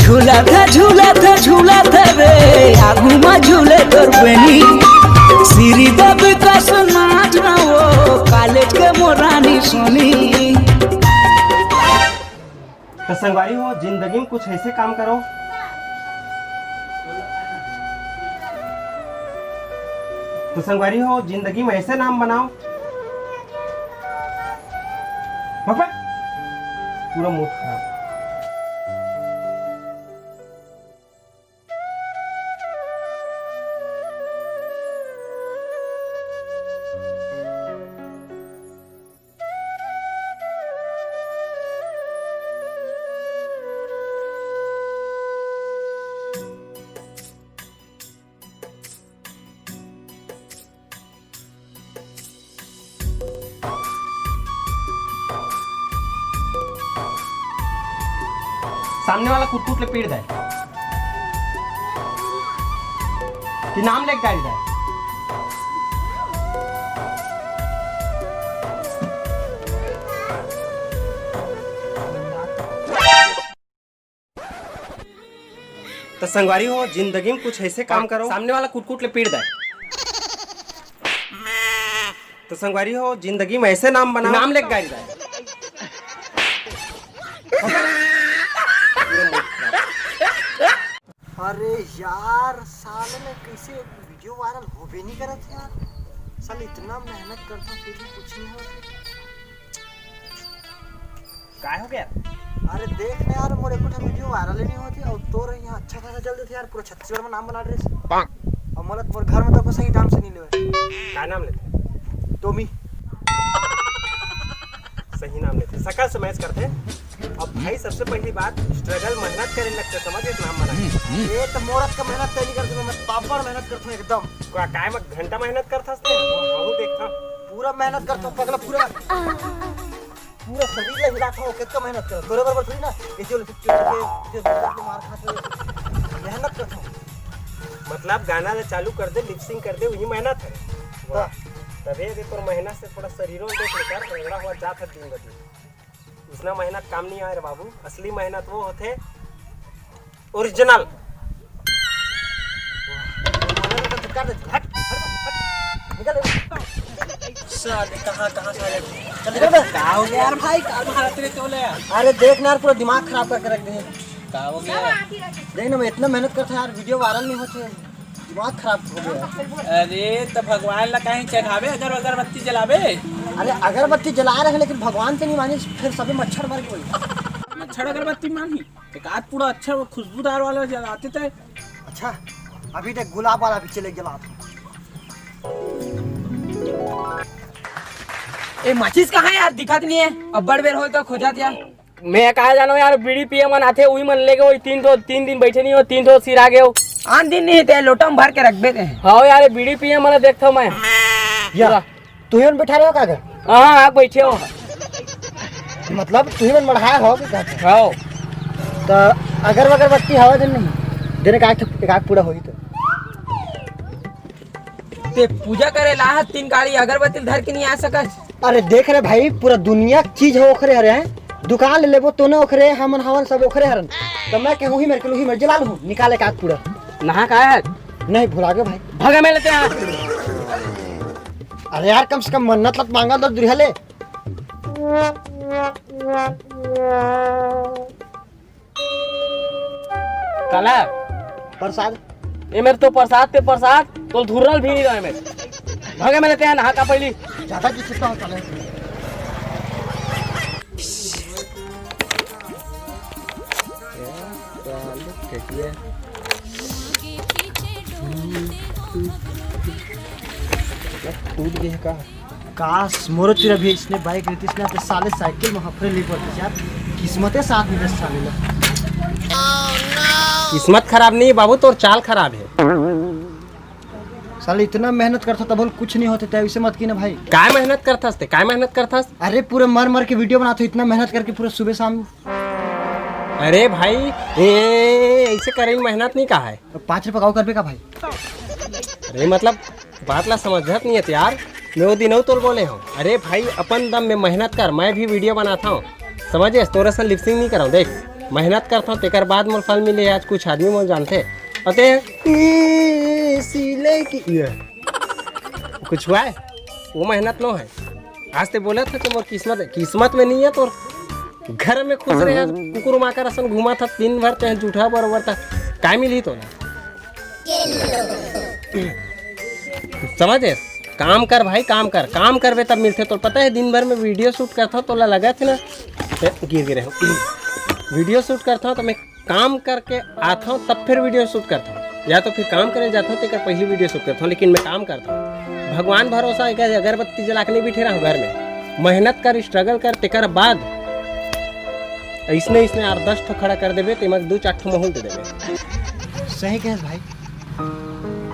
झूला था रे आगू में झूले तोर बनी सीरी दब का समाज ना वो कॉलेज के मोरानी सुनी। तो संगवारी हो जिंदगी में कुछ ऐसे काम करो तो संगवारी हो जिंदगी में ऐसे नाम बनाओ पूरा मूड खराब। सामने वाला कुट ले पीड़ दे कि नाम लेके गाड़ी दे। तो संगवारी हो जिंदगी में कुछ ऐसे काम करो सामने वाला कुट ले पीड़ दे। तो संगवारी हो जिंदगी में ऐसे नाम बनाओ नाम लेके गाड़ी दे। अरे यार साल में कैसे वीडियो वायरल हो भी नहीं करत यार। साल इतना मेहनत करता फिर भी कुछ नहीं होता। काय हो गया? अरे देख ना यार मोरे कुछ वीडियो वायरल ही नहीं होती और तोर यहाँ अच्छा खासा चल देते यार पूरा छत्तीसगढ़ में नाम बना रहे और मतलब मोर घर में तो सही नाम से नहीं लेवे। क्या नाम लेते? टोमी। सही नाम लेते सकल से मैच करते। अब भाई सबसे पहली बात स्ट्रगल मेहनत करे लगते समझ एक नाम बना। ये तो मोरत का मेहनत नहीं करते मैं पापड़ मेहनत करता हूँ एकदम। काय में घंटा मेहनत करता वो देखता पूरा मेहनत करता हूँ पगला पूरा शरीर ले हिलाता हूँ कितना मेहनत करता हूँ बराबर थोड़ी ना ऐसे मार खाते मेहनत करता हूँ। मतलब गाना ले चालू कर दे लिपसिंग कर दे वही मेहनत है। तभी देखो मेहनत से थोड़ा शरीरों देख लेकर रगड़ा हुआ जात है दिन ब दिन उतना मेहनत काम नहीं आए रे बाबू। असली मेहनत वो होते ओरिजिनल। अरे देख ना यार पूरा दिमाग खराब करके रख दे। देख ना मैं इतना मेहनत करता यार वीडियो वायरल नहीं होते दिमाग खराब हो गया। अरे तो भगवान ला कहीं चढ़ावे अगरबत्ती जलावे। अरे अगरबत्ती जला रहे हैं लेकिन भगवान से नहीं मानी फिर सभी मच्छर मर गए। मच्छर अगरबत्ती मानी एक आध पूरा अच्छा खुशबूदार वाला जलाते थे। अच्छा अभी तक गुलाब वाला भी चले जला। ए माचिस कहाँ है यार दिखत नहीं है। अब बड़ बेर हो तो खोजा दिया। मैं कहा जानो यार बीड़ी पिए मन आथे वही मन लेके वही 3 दिन बैठे नहीं हो 3 तो सिर आ गए हो। आन दिन नहीं थे लोटा में भर के रख देते हैं। हाँ यार बीड़ी पिए मन देखता हूँ मैं। या तू ही बैठा रहे हो कागर? हाँ आप बैठे हो मतलब तू ही मन बढ़ाया हो हाँ तो अगरबत्ती हवा दिन नहीं देने का एक पूरा होई तो ते पूजा करे ला 3 गाड़ी अगरबत्ती धर के नहीं आ सकत। अरे देख रहे भाई पूरा दुनिया चीज हो ओखरे हरे हैं दुकान ले लेबो तो ने ओखरे हमन हवन सब ओखरे हरन तो मैं कहूँ ही मेरे को ही मर जला लूँ निकाले का पूरा नहा का है नहीं भुला गए भाई भागे में लेते हैं। अरे यार कम से कम मन्नत लत मांगा तो दुरिया ले। काला प्रसाद ये मेरे तो प्रसाद तो धुरल भी नहीं रहे मेरे भागे में लेते हैं नहा का पहली ज्यादा की चिंता होता है। टूट गए का काश मोरो तेरा भी इसने बाइक रहती इसने तो साले साइकिल में हफरे ले पड़ते यार किस्मतें साथ में साले लोग। किस्मत खराब नहीं बाबू तोर चाल खराब है। साले इतना मेहनत करता तब कुछ नहीं होते थे इसे मत की ना भाई। काय मेहनत करता अरे पूरे मर के वीडियो बनाते इतना मेहनत करके पूरे सुबह शाम। अरे भाई ऐसे करेंगे मेहनत नहीं कहा है 5 रुपये गाँव कर का भाई। अरे मतलब बात ला समझत नहीं है यार मैं वो दिन तो बोले हूँ। अरे भाई अपन दम में मेहनत कर मैं भी वीडियो बनाता हूँ समझे तोरे से लिपसिंग नहीं कराऊँ देख मेहनत करता हूँ तेकर बाद मोर फल मिले। आज कुछ आदमी मोर जानते अते सिले की ये कुछ हुआ है वो मेहनत न है। आज ते बोला था कि मोर किस्मत में नहीं है तो घर में खुश रहे कुकुर माकर असन घुमा था दिन भर चाहे जूठा बरोबर था काय मिली तो ना समझे। काम कर भाई काम करवे तब मिलते। तो पता है दिन भर में वीडियो शूट करता तो लगा थे ना गिरे वीडियो शूट करता हूँ तो मैं काम करके आता हूँ तब फिर वीडियो शूट करता हूँ या तो फिर काम करने जाता हूँ तो पहली वीडियो शूट करता हूँ। लेकिन मैं काम करता हूँ भगवान भरोसा है कि अगरबत्ती जला के नहीं बैठे रहा हूँ घर में। मेहनत कर स्ट्रगल कर तेकर बाद इसने 8-10 ठो खड़ा कर देवे तो 2-4 ठो महूल दे देवे। सही कहे भाई।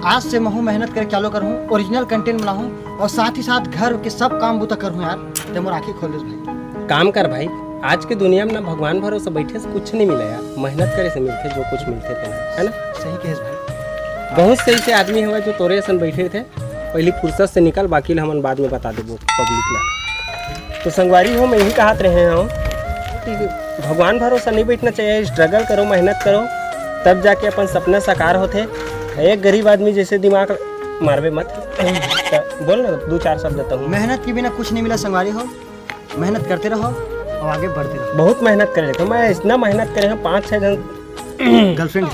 आज से मैं मेहनत करके चालू करूँ, ओरिजिनल कंटेंट बनाऊँ और साथ ही साथ घर के सब काम बूता करूँ यार। तो मोर आँखें खोल भाई। काम कर भाई। आज के दुनिया में ना भगवान भरोसे बैठे से कुछ नहीं मिला यार। मेहनत करे से मिलते जो कुछ मिलते थे ना, है ना। सही कहे भाई। बहुत सही से आदमी हुआ जो तोरे सन बैठे थे। पहली फुर्सत से निकल, बाकी हम बाद में बता देबो पब्लिक ला। तो संगवारी हो मैं यही कहते रहे हूँ कि भगवान भरोसा नहीं बैठना चाहिए। स्ट्रगल करो, मेहनत करो, तब जाके अपन सपना साकार होते। एक गरीब आदमी जैसे दिमाग मारवे मत। बोल ना 2-4 शब्द देता हूँ। मेहनत के बिना कुछ नहीं मिला संगवारी हो। मेहनत करते रहो और आगे बढ़ते रहो। बहुत मेहनत करे तो मैं इतना मेहनत करे हूँ 5-6 जन गर्लफ्रेंड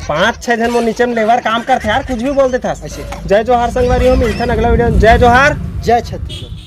5-6 जन वो नीचे में लेबर काम करते यार। कुछ भी बोल देता ऐसे। जय जोहार संगवारी हो, मिलता अगला वीडियो। जय जोहार, जय छत्तीसगढ़।